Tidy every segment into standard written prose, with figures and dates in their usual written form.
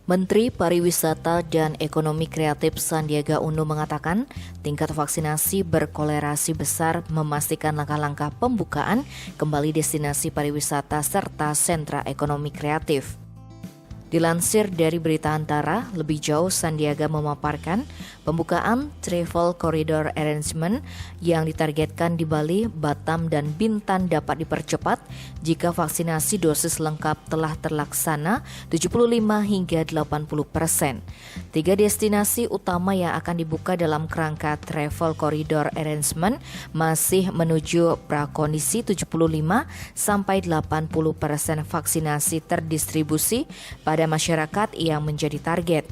Menteri Pariwisata dan Ekonomi Kreatif Sandiaga Uno mengatakan tingkat vaksinasi berkolerasi besar memastikan langkah-langkah pembukaan kembali destinasi pariwisata serta sentra ekonomi kreatif. Dilansir dari Berita Antara, lebih jauh Sandiaga memaparkan pembukaan Travel Corridor Arrangement yang ditargetkan di Bali, Batam, dan Bintan dapat dipercepat jika vaksinasi dosis lengkap telah terlaksana 75 hingga 80%. 3 destinasi utama yang akan dibuka dalam kerangka Travel Corridor Arrangement masih menuju prakondisi 75 sampai 80% vaksinasi terdistribusi pada masyarakat yang menjadi target.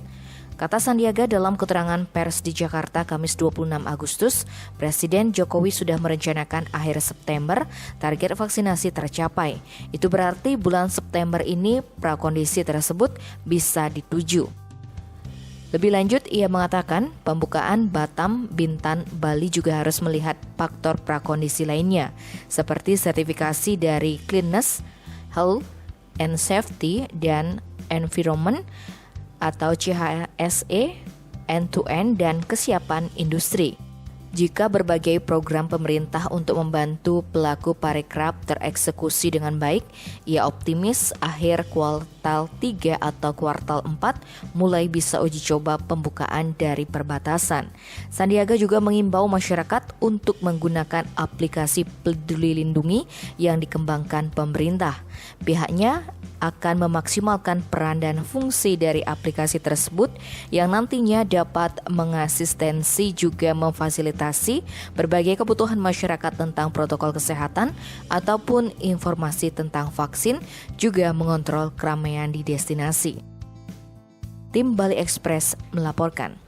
Kata Sandiaga dalam keterangan pers di Jakarta Kamis 26 Agustus, Presiden Jokowi sudah merencanakan akhir September target vaksinasi tercapai. Itu berarti bulan September ini prakondisi tersebut bisa dituju. Lebih lanjut, ia mengatakan pembukaan Batam, Bintan, Bali juga harus melihat faktor prakondisi lainnya, seperti sertifikasi dari Cleanliness, Health and Safety, dan Environment atau CHSE, end-to-end, dan kesiapan industri. Jika berbagai program pemerintah untuk membantu pelaku parekraf tereksekusi dengan baik, ia optimis akhir kuartal 3 atau kuartal 4 mulai bisa uji coba pembukaan dari perbatasan. Sandiaga juga mengimbau masyarakat untuk menggunakan aplikasi Peduli Lindungi yang dikembangkan pemerintah. Pihaknya akan memaksimalkan peran dan fungsi dari aplikasi tersebut yang nantinya dapat mengasistensi juga memfasilitasi berbagai kebutuhan masyarakat tentang protokol kesehatan ataupun informasi tentang vaksin, juga mengontrol keramaian di destinasi. Tim Bali Express melaporkan.